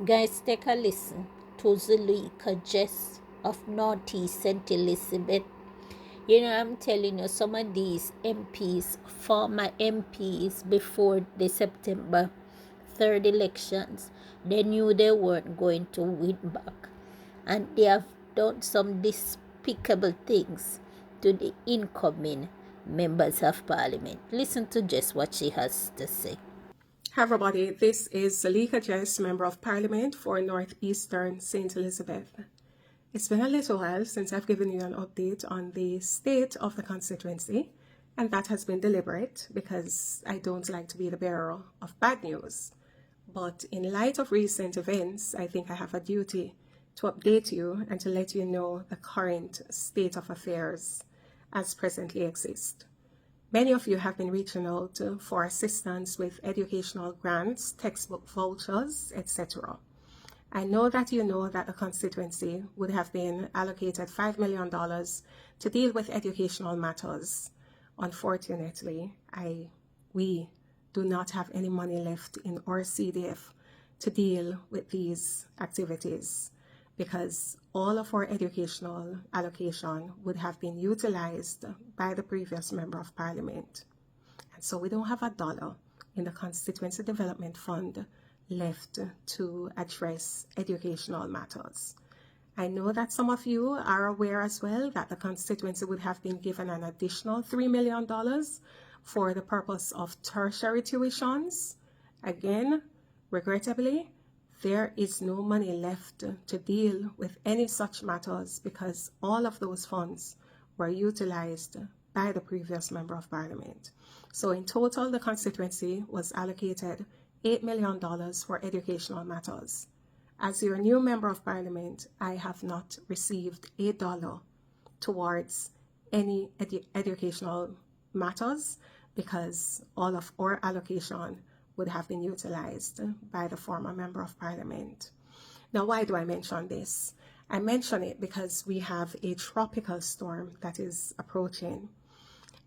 Guys, take a listen to Zulika Jess of Northeast St. Elizabeth. You know, I'm telling you, some of these MPs, former MPs before the September 3rd elections, they knew they weren't going to win back. And they have done some despicable things to the incoming members of parliament. Listen to Jess what she has to say. Hi everybody, this is Zulika Jess, Member of Parliament for Northeastern St. Elizabeth. It's been a little while since I've given you an update on the state of the constituency, and that has been deliberate because I don't like to be the bearer of bad news. But in light of recent events, I think I have a duty to update you and to let you know the current state of affairs as presently exist. Many of you have been reaching out for assistance with educational grants, textbook vouchers, etc. I know that you know that the constituency would have been allocated $5 million to deal with educational matters. Unfortunately, we do not have any money left in our CDF to deal with these activities, because all of our educational allocation would have been utilized by the previous Member of Parliament. And so we don't have a dollar in the Constituency Development Fund left to address educational matters. I know that some of you are aware as well that the constituency would have been given an additional $3 million for the purpose of tertiary tuitions. Again, regrettably, there is no money left to deal with any such matters because all of those funds were utilized by the previous Member of Parliament. So in total, the constituency was allocated $8 million for educational matters. As your new Member of Parliament, I have not received $1 towards any educational matters because all of our allocation would have been utilized by the former Member of Parliament. Now, why do I mention this? I mention it because we have a tropical storm that is approaching.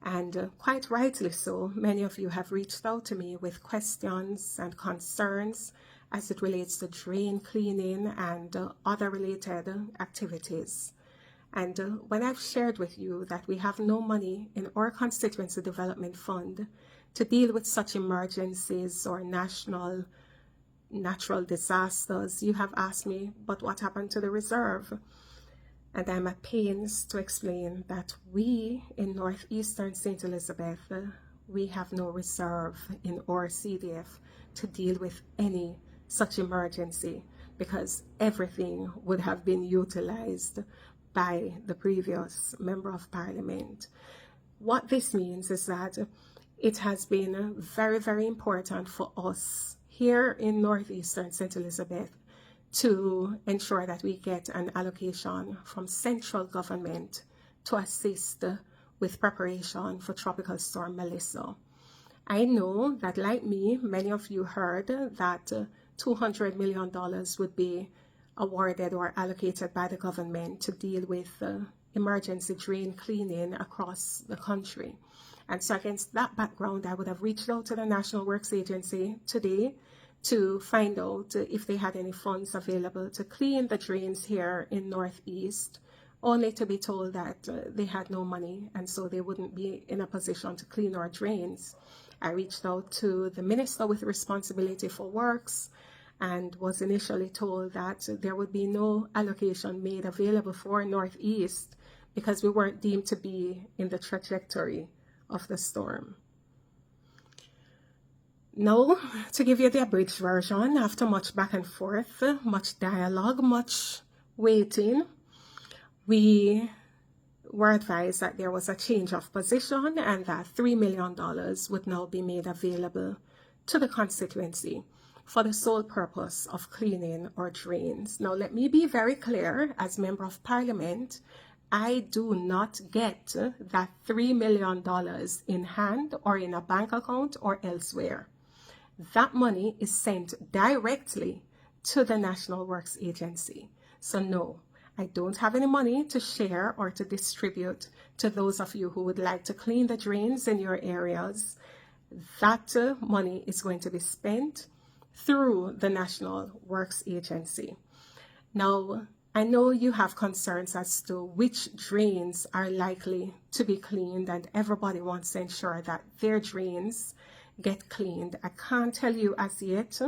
And quite rightly so, many of you have reached out to me with questions and concerns as it relates to drain cleaning and other related activities. And when I've shared with you that we have no money in our Constituency Development Fund to deal with such emergencies or natural disasters, you have asked me, but what happened to the reserve? And I'm at pains to explain that we in Northeastern St. Elizabeth, we have no reserve in our CDF to deal with any such emergency because everything would have been utilized by the previous Member of Parliament. What this means is that it has been very, very important for us here in Northeastern St. Elizabeth to ensure that we get an allocation from central government to assist with preparation for Tropical Storm Melissa. I know that, like me, many of you heard that $200 million would be awarded or allocated by the government to deal with emergency drain cleaning across the country. And so against that background, I would have reached out to the National Works Agency today to find out if they had any funds available to clean the drains here in Northeast, only to be told that they had no money and so they wouldn't be in a position to clean our drains. I reached out to the Minister with responsibility for works and was initially told that there would be no allocation made available for Northeast because we weren't deemed to be in the trajectory of the storm. Now, to give you the abridged version, after much back and forth, much dialogue, much waiting, we were advised that there was a change of position and that $3 million would now be made available to the constituency for the sole purpose of cleaning our drains. Now, let me be very clear, as Member of Parliament, I do not get that $3 million in hand or in a bank account or elsewhere. That money is sent directly to the National Works Agency. So no, I don't have any money to share or to distribute to those of you who would like to clean the drains in your areas. That money is going to be spent through the National Works Agency. Now, I know you have concerns as to which drains are likely to be cleaned, and everybody wants to ensure that their drains get cleaned. I can't tell you as yet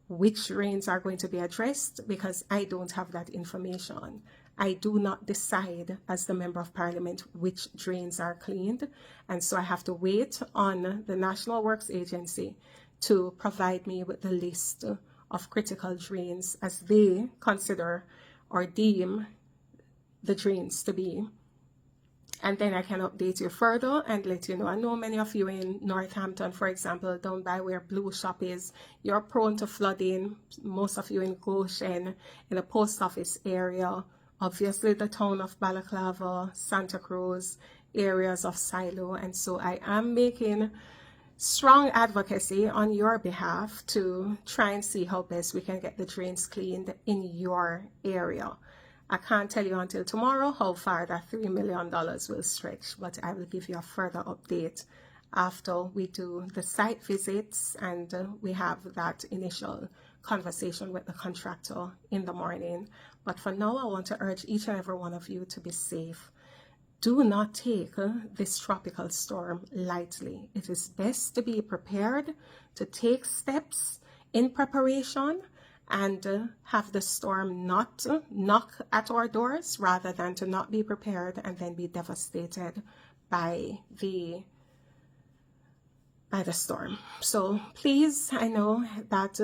which drains are going to be addressed because I don't have that information. I do not decide as the Member of Parliament which drains are cleaned, and so I have to wait on the National Works Agency to provide me with the list of critical drains as they consider or deem the drains to be. And then I can update you further and let you know. I know many of you in Northampton, for example, down by where Blue Shop is, you're prone to flooding. Most of you in Goshen, in the post office area, obviously the town of Balaclava, Santa Cruz, areas of Silo. And so I am making strong advocacy on your behalf to try and see how best we can get the drains cleaned in your area. I can't tell you until tomorrow how far that $3 million will stretch, but I will give you a further update after we do the site visits and we have that initial conversation with the contractor in the morning. But for now, I want to urge each and every one of you to be safe. Do not take this tropical storm lightly. It is best to be prepared, to take steps in preparation, and have the storm not knock at our doors rather than to not be prepared and then be devastated by the storm. So please, I know that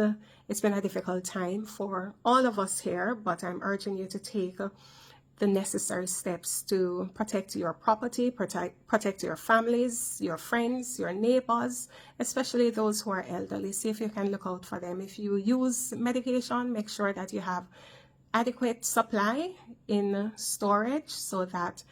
it's been a difficult time for all of us here, but I'm urging you to take the necessary steps to protect your property, protect your families, your friends, your neighbors, especially those who are elderly. See if you can look out for them. If you use medication, make sure that you have adequate supply in storage so that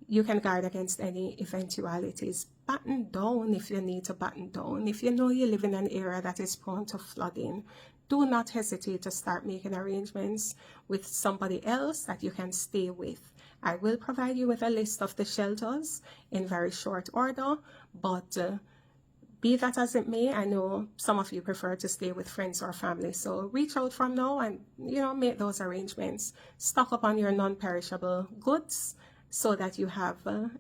you can guard against any eventualities. Batten down if you need to batten down. If you know you live in an area that is prone to flooding, do not hesitate to start making arrangements with somebody else that you can stay with. I will provide you with a list of the shelters in very short order, but be that as it may, I know some of you prefer to stay with friends or family, so reach out from now and make those arrangements. Stock up on your non-perishable goods so that you have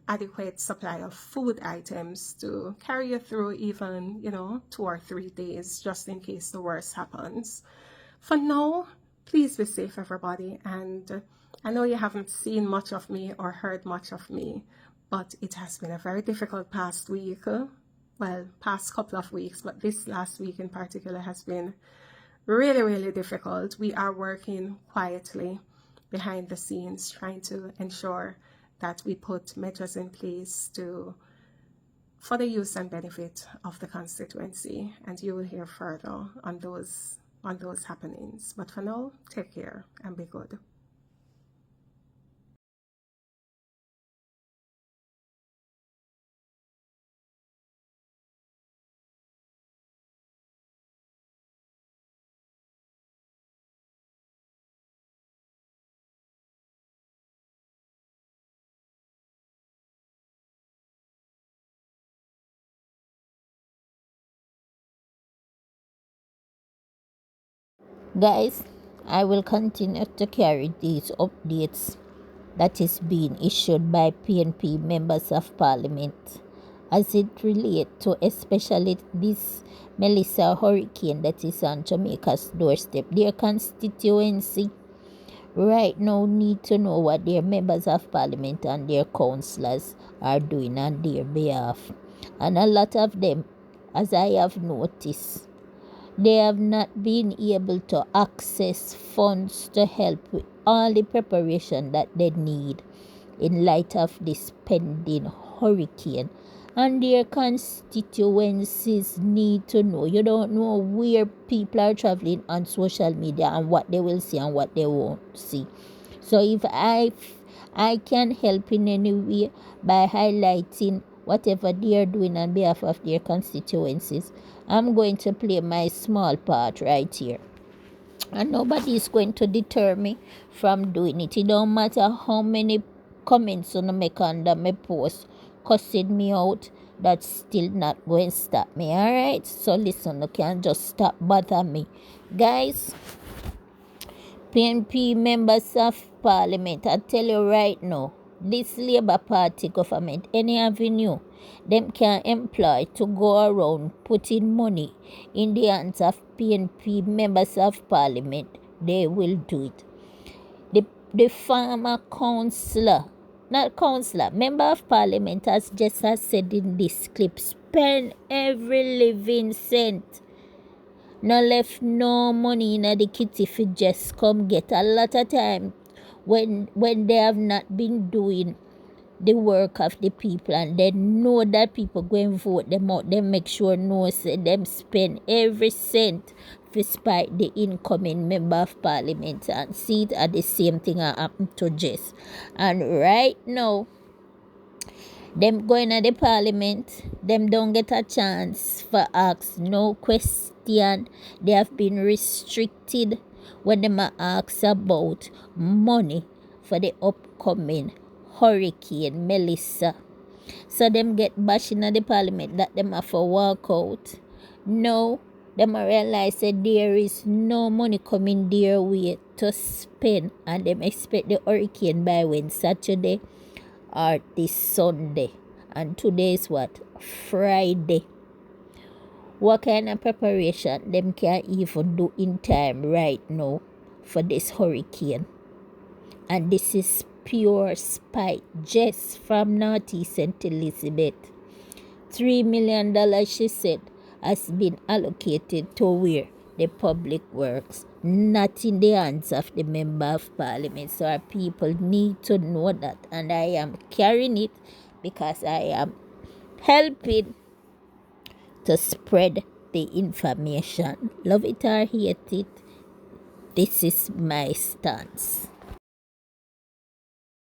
adequate supply of food items to carry you through even 2 or 3 days, just in case the worst happens. For now, please be safe, everybody. And I know you haven't seen much of me or heard much of me, but it has been a very difficult past week. Well, past couple of weeks, but this last week in particular has been really, really difficult. We are working quietly behind the scenes, trying to ensure that we put measures in place for the use and benefit of the constituency, and you will hear further on those happenings. But for now, take care and be good. Guys, I will continue to carry these updates that is being issued by PNP members of parliament as it relates to especially this Melissa hurricane that is on Jamaica's doorstep. Their constituency right now need to know what their members of parliament and their councillors are doing on their behalf. And a lot of them, as I have noticed, they have not been able to access funds to help with all the preparation that they need in light of this pending hurricane. And their constituencies need to know. You don't know where people are traveling on social media and what they will see and what they won't see. So if I can help in any way by highlighting whatever they are doing on behalf of their constituencies, I'm going to play my small part right here. And nobody is going to deter me from doing it. It don't matter how many comments on make under my post cussing me out That's still not going to stop me, alright? So listen, you can't just stop bother me. Guys, PNP members of parliament, I tell you right now, this Labour Party government, any avenue them can employ to go around putting money in the hands of PNP members of parliament, they will do it. The former councillor, not councillor, member of parliament, as Jess has said in this clip, spend every living cent. No left no money in the kitty for just come get. A lot of time when they have not been doing the work of the people and they know that people go and vote them out, they make sure no say them spend every cent despite the incoming member of parliament, and see it at the same thing happened to Jess. And right now them going at the parliament, them don't get a chance for ask no question. They have been restricted when them ask about money for the upcoming Hurricane Melissa. So them get bashing at the parliament that them have to walk out. No, them realize that there is no money coming their way to spend, and them expect the hurricane by when Saturday or this Sunday. And today is what? Friday. What kind of preparation them can even do in time right now for this hurricane? And this is pure spite. Jess from Northeast St. Elizabeth. $3 million, she said, has been allocated to where? The public works, not in the hands of the member of parliament. So our people need to know that, and I am carrying it because I am helping to spread the information. Love it or hate it, this is my stance.